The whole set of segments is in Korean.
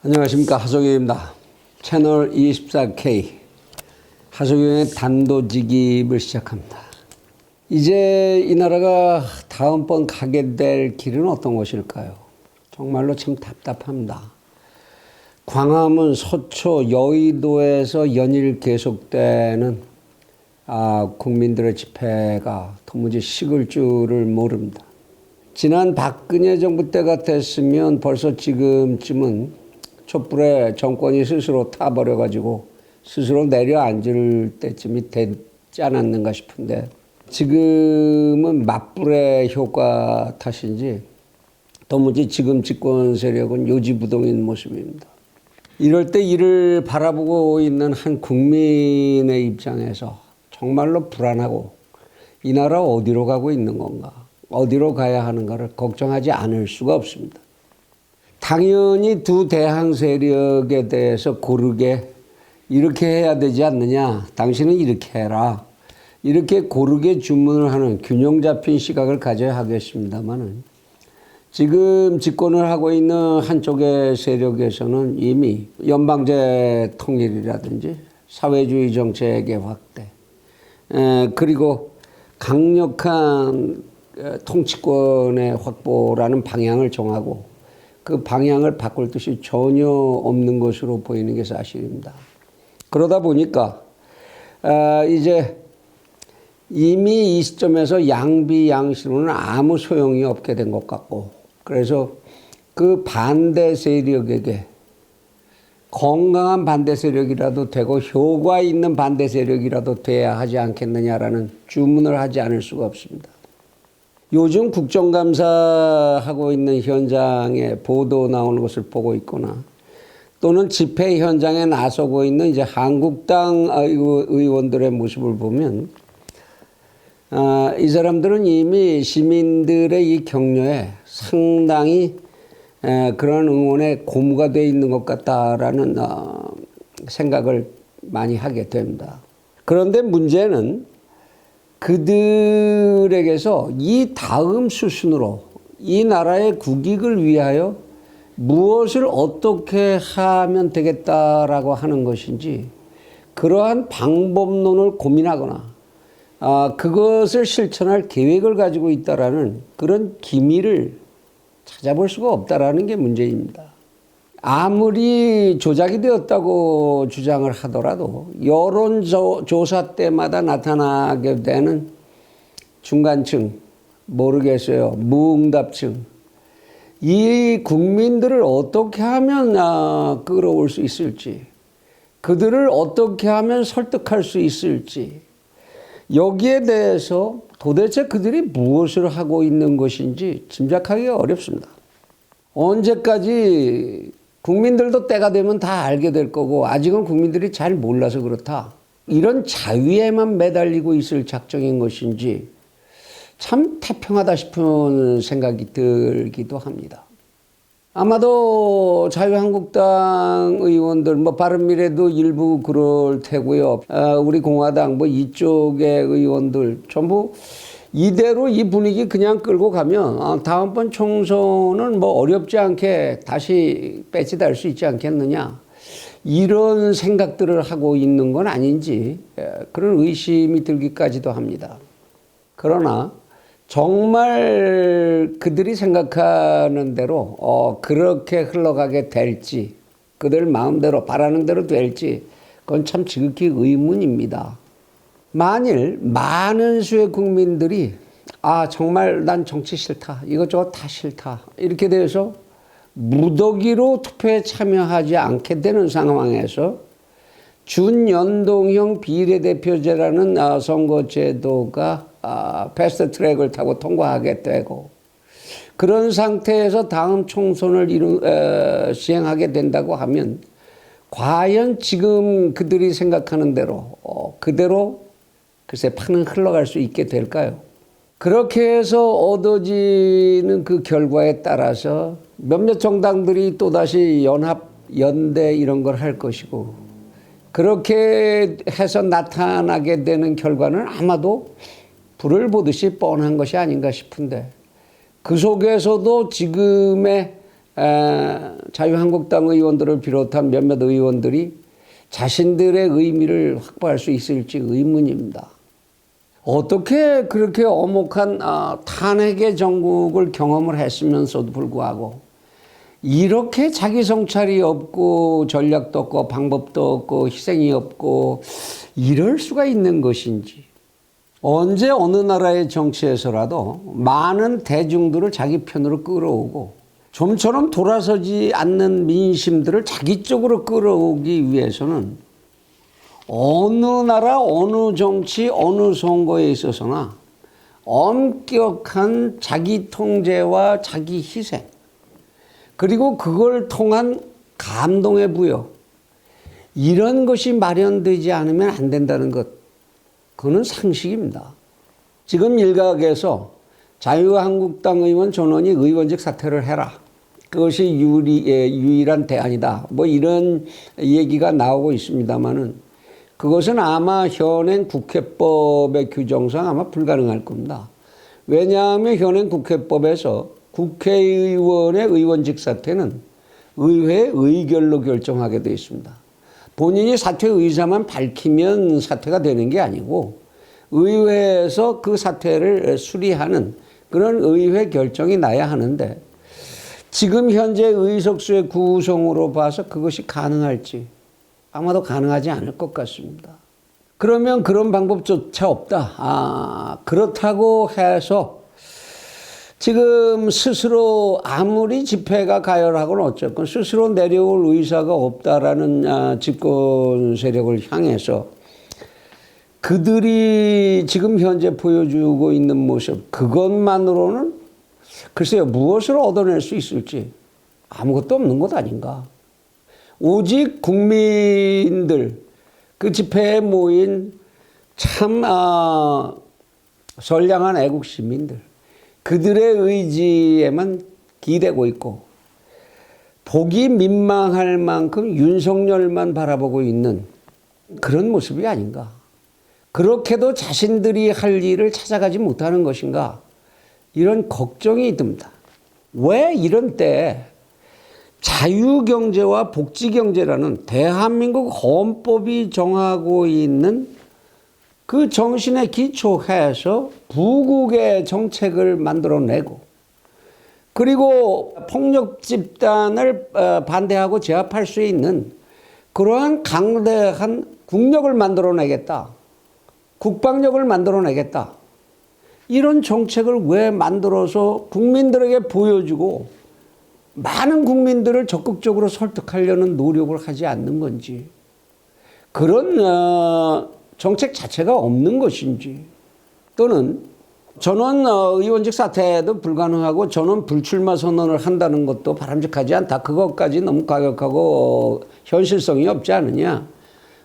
안녕하십니까, 하석영입니다. 채널 24K 하석영의 단도직입을 시작합니다. 이제 이 나라가 다음번 가게 될 길은 어떤 것일까요? 정말로 참 답답합니다. 광화문, 서초, 여의도에서 연일 계속되는 국민들의 집회가 도무지 식을 줄을 모릅니다. 지난 박근혜 정부 때 같았으면 벌써 지금쯤은 촛불에 정권이 스스로 타버려가지고 스스로 내려앉을 때쯤이 되지 않았는가 싶은데, 지금은 맞불의 효과 탓인지 도무지 지금 집권 세력은 요지부동인 모습입니다. 이럴 때 이를 바라보고 있는 한 국민의 입장에서 정말로 불안하고, 이 나라 어디로 가고 있는 건가, 어디로 가야 하는가를 걱정하지 않을 수가 없습니다. 당연히 두 대항 세력에 대해서 고르게 이렇게 해야 되지 않느냐, 당신은 이렇게 해라, 이렇게 고르게 주문을 하는 균형 잡힌 시각을 가져야 하겠습니다만은, 지금 집권을 하고 있는 한쪽의 세력에서는 이미 연방제 통일이라든지 사회주의 정책의 확대, 그리고 강력한 통치권의 확보라는 방향을 정하고, 그 방향을 바꿀 뜻이 전혀 없는 것으로 보이는 게 사실입니다. 그러다 보니까 이제 이미 이 시점에서 양비양실로는 아무 소용이 없게 된 것 같고, 그래서 그 반대 세력에게 건강한 반대 세력이라도 되고 효과 있는 반대 세력이라도 돼야 하지 않겠느냐라는 주문을 하지 않을 수가 없습니다. 요즘 국정감사하고 있는 현장에 보도 나오는 것을 보고 있거나, 또는 집회 현장에 나서고 있는 이제 한국당 의원들의 모습을 보면, 이 사람들은 이미 시민들의 이 격려에 상당히 그런 응원에 고무가 되어 있는 것 같다라는 생각을 많이 하게 됩니다. 그런데 문제는 그들에게서 이 다음 수순으로 이 나라의 국익을 위하여 무엇을 어떻게 하면 되겠다라고 하는 것인지, 그러한 방법론을 고민하거나 그것을 실천할 계획을 가지고 있다라는 그런 기미를 찾아볼 수가 없다라는 게 문제입니다. 아무리 조작이 되었다고 주장을 하더라도 여론조사 때마다 나타나게 되는 중간층, 모르겠어요, 무응답층, 이 국민들을 어떻게 하면 끌어올 수 있을지, 그들을 어떻게 하면 설득할 수 있을지, 여기에 대해서 도대체 그들이 무엇을 하고 있는 것인지 짐작하기가 어렵습니다. 언제까지 국민들도 때가 되면 다 알게 될 거고, 아직은 국민들이 잘 몰라서 그렇다, 이런 자위에만 매달리고 있을 작정인 것인지 참 태평하다 싶은 생각이 들기도 합니다. 아마도 자유한국당 의원들, 바른미래도 일부 그럴 테고요. 우리 공화당 이쪽의 의원들 전부 이대로 이 분위기 그냥 끌고 가면 다음번 총선은 어렵지 않게 다시 배치될 수 있지 않겠느냐, 이런 생각들을 하고 있는 건 아닌지 그런 의심이 들기까지도 합니다. 그러나 정말 그들이 생각하는 대로 그렇게 흘러가게 될지, 그들 마음대로 바라는 대로 될지, 그건 참 지극히 의문입니다. 만일 많은 수의 국민들이 정말 난 정치 싫다, 이것저것 다 싫다, 이렇게 돼서 무더기로 투표에 참여하지 않게 되는 상황에서 준연동형 비례대표제라는 선거제도가 패스트 트랙을 타고 통과하게 되고, 그런 상태에서 다음 총선을 시행하게 된다고 하면, 과연 지금 그들이 생각하는 대로 그대로 글쎄 판은 흘러갈 수 있게 될까요? 그렇게 해서 얻어지는 그 결과에 따라서 몇몇 정당들이 또다시 연합, 연대 이런 걸 할 것이고, 그렇게 해서 나타나게 되는 결과는 아마도 불을 보듯이 뻔한 것이 아닌가 싶은데, 그 속에서도 지금의 자유한국당 의원들을 비롯한 몇몇 의원들이 자신들의 의미를 확보할 수 있을지 의문입니다. 어떻게 그렇게 엄혹한 탄핵의 정국을 경험을 했으면서도 불구하고 이렇게 자기 성찰이 없고 전략도 없고 방법도 없고 희생이 없고 이럴 수가 있는 것인지. 언제 어느 나라의 정치에서라도 많은 대중들을 자기 편으로 끌어오고 좀처럼 돌아서지 않는 민심들을 자기 쪽으로 끌어오기 위해서는 어느 나라, 어느 정치, 어느 선거에 있어서나 엄격한 자기 통제와 자기 희생, 그리고 그걸 통한 감동의 부여, 이런 것이 마련되지 않으면 안 된다는 것, 그거는 상식입니다. 지금 일각에서 자유한국당 의원 전원이 의원직 사퇴를 해라, 그것이 유일한 대안이다, 뭐 이런 얘기가 나오고 있습니다만은 그것은 아마 현행 국회법의 규정상 아마 불가능할 겁니다. 왜냐하면 현행 국회법에서 국회의원의 의원직 사퇴는 의회의 의결로 결정하게 되어 있습니다. 본인이 사퇴 의사만 밝히면 사퇴가 되는 게 아니고 의회에서 그 사퇴를 수리하는 그런 의회 결정이 나야 하는데, 지금 현재 의석수의 구성으로 봐서 그것이 가능할지 아마도 가능하지 않을 것 같습니다. 그러면 그런 방법조차 없다. 그렇다고 해서 지금 스스로 아무리 집회가 가열하고는 어쨌건 스스로 내려올 의사가 없다라는 집권 세력을 향해서 그들이 지금 현재 보여주고 있는 모습, 그것만으로는 글쎄요, 무엇을 얻어낼 수 있을지 아무것도 없는 것 아닌가. 오직 국민들, 그 집회에 모인 참 선량한 애국 시민들, 그들의 의지에만 기대고 있고 보기 민망할 만큼 윤석열만 바라보고 있는 그런 모습이 아닌가. 그렇게도 자신들이 할 일을 찾아가지 못하는 것인가, 이런 걱정이 듭니다. 왜 이런 때 자유경제와 복지경제라는 대한민국 헌법이 정하고 있는 그 정신에 기초해서 부국의 정책을 만들어내고, 그리고 폭력 집단을 반대하고 제압할 수 있는 그러한 강대한 국력을 만들어내겠다, 국방력을 만들어내겠다, 이런 정책을 왜 만들어서 국민들에게 보여주고 많은 국민들을 적극적으로 설득하려는 노력을 하지 않는 건지, 그런 정책 자체가 없는 것인지, 또는 전원 의원직 사퇴도 불가능하고 전원 불출마 선언을 한다는 것도 바람직하지 않다, 그것까지 너무 과격하고 현실성이 없지 않느냐.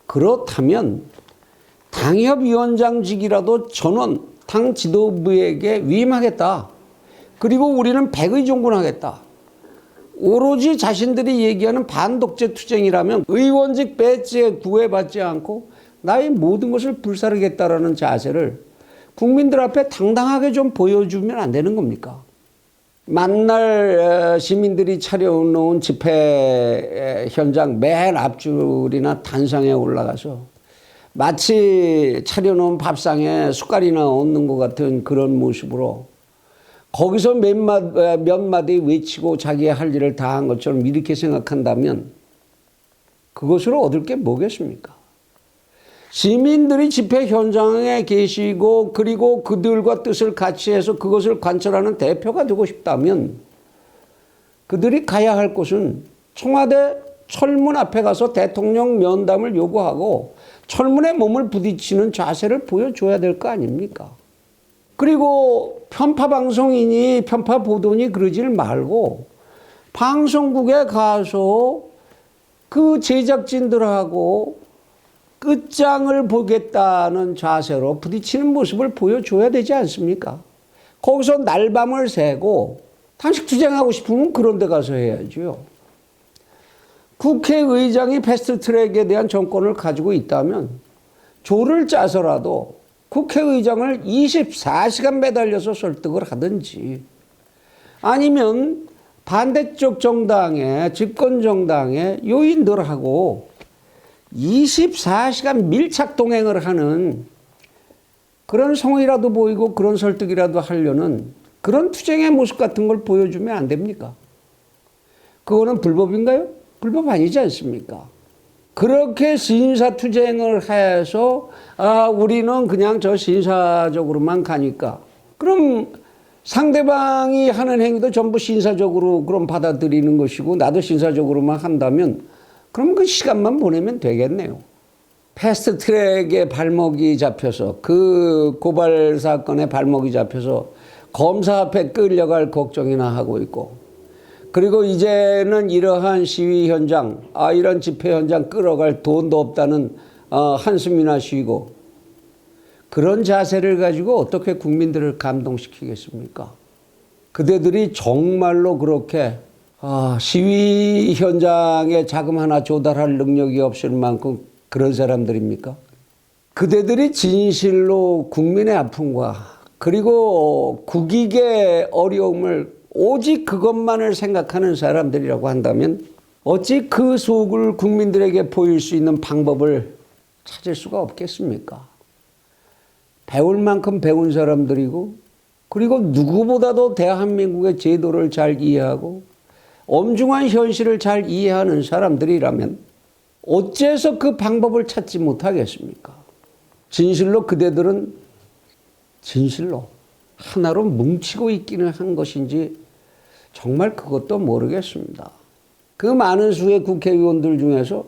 그렇다면 당협위원장직이라도 전원 당 지도부에게 위임하겠다, 그리고 우리는 백의종군하겠다, 오로지 자신들이 얘기하는 반독재 투쟁이라면 의원직 배지에 구애받지 않고 나의 모든 것을 불사르겠다라는 자세를 국민들 앞에 당당하게 좀 보여주면 안 되는 겁니까? 만날 시민들이 차려놓은 집회 현장 맨 앞줄이나 단상에 올라가서 마치 차려놓은 밥상에 숟갈이나 얹는 것 같은 그런 모습으로 거기서 몇 마디 외치고 자기의 할 일을 다 한 것처럼 이렇게 생각한다면 그것으로 얻을 게 뭐겠습니까? 시민들이 집회 현장에 계시고 그리고 그들과 뜻을 같이 해서 그것을 관철하는 대표가 되고 싶다면 그들이 가야 할 곳은 청와대 철문 앞에 가서 대통령 면담을 요구하고 철문에 몸을 부딪히는 자세를 보여줘야 될 거 아닙니까? 그리고 편파 방송이니 편파 보도니 그러질 말고 방송국에 가서 그 제작진들하고 끝장을 보겠다는 자세로 부딪히는 모습을 보여줘야 되지 않습니까? 거기서 날밤을 새고 단식투쟁하고 싶으면 그런 데 가서 해야죠. 국회의장이 패스트트랙에 대한 정권을 가지고 있다면 조를 짜서라도 국회의장을 24시간 매달려서 설득을 하든지, 아니면 반대쪽 정당의 집권 정당의 요인들하고 24시간 밀착 동행을 하는 그런 성의라도 보이고 그런 설득이라도 하려는 그런 투쟁의 모습 같은 걸 보여주면 안 됩니까? 그거는 불법인가요? 불법 아니지 않습니까? 그렇게 신사투쟁을 해서 우리는 그냥 저 신사적으로만 가니까 그럼 상대방이 하는 행위도 전부 신사적으로 그럼 받아들이는 것이고 나도 신사적으로만 한다면 그럼 그 시간만 보내면 되겠네요. 패스트트랙에 발목이 잡혀서 그 고발 사건에 발목이 잡혀서 검사 앞에 끌려갈 걱정이나 하고 있고 그리고 이제는 이러한 시위 현장, 이런 집회 현장 끌어갈 돈도 없다는 한숨이나 쉬고 그런 자세를 가지고 어떻게 국민들을 감동시키겠습니까? 그대들이 정말로 그렇게 시위 현장에 자금 하나 조달할 능력이 없을 만큼 그런 사람들입니까? 그대들이 진실로 국민의 아픔과 그리고 국익의 어려움을 오직 그것만을 생각하는 사람들이라고 한다면 어찌 그 속을 국민들에게 보일 수 있는 방법을 찾을 수가 없겠습니까? 배울 만큼 배운 사람들이고 그리고 누구보다도 대한민국의 제도를 잘 이해하고 엄중한 현실을 잘 이해하는 사람들이라면 어째서 그 방법을 찾지 못하겠습니까? 진실로 그대들은 진실로 하나로 뭉치고 있기는 한 것인지 정말 그것도 모르겠습니다. 그 많은 수의 국회의원들 중에서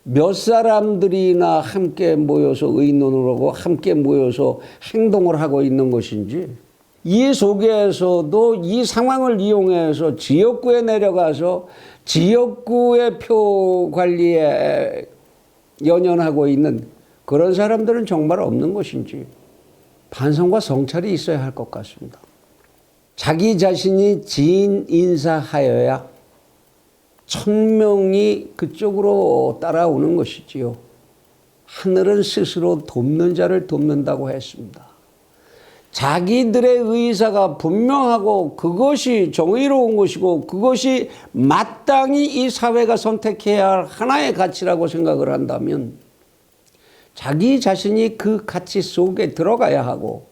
몇 사람들이나 함께 모여서 의논을 하고 함께 모여서 행동을 하고 있는 것인지 이 속에서도 이 상황을 이용해서 지역구에 내려가서 지역구의 표 관리에 연연하고 있는 그런 사람들은 정말 없는 것인지 반성과 성찰이 있어야 할 것 같습니다. 자기 자신이 지인 인사하여야 1000명이 그쪽으로 따라오는 것이지요. 하늘은 스스로 돕는 자를 돕는다고 했습니다. 자기들의 의사가 분명하고 그것이 정의로운 것이고 그것이 마땅히 이 사회가 선택해야 할 하나의 가치라고 생각을 한다면 자기 자신이 그 가치 속에 들어가야 하고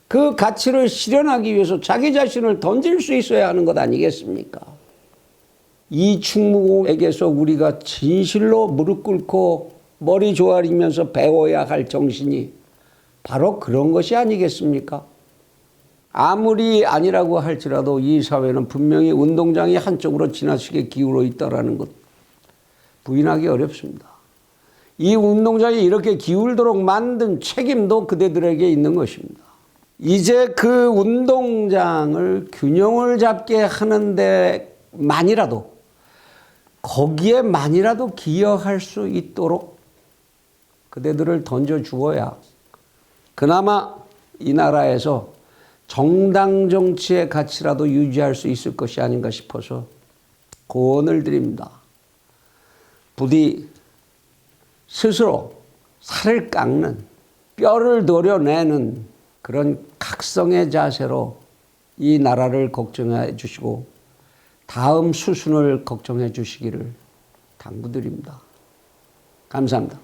그 가치를 실현하기 위해서 자기 자신을 던질 수 있어야 하는 것 아니겠습니까? 이 충무공에게서 우리가 진실로 무릎 꿇고 머리 조아리면서 배워야 할 정신이 바로 그런 것이 아니겠습니까? 아무리 아니라고 할지라도 이 사회는 분명히 운동장이 한쪽으로 지나치게 기울어 있다는 것 부인하기 어렵습니다. 이 운동장이 이렇게 기울도록 만든 책임도 그대들에게 있는 것입니다. 이제 그 운동장을 균형을 잡게 하는데 만이라도 거기에만이라도 기여할 수 있도록 그대들을 던져주어야 그나마 이 나라에서 정당 정치의 가치라도 유지할 수 있을 것이 아닌가 싶어서 고언을 드립니다. 부디 스스로 살을 깎는 뼈를 도려내는 그런 각성의 자세로 이 나라를 걱정해 주시고 다음 수순을 걱정해 주시기를 당부드립니다. 감사합니다.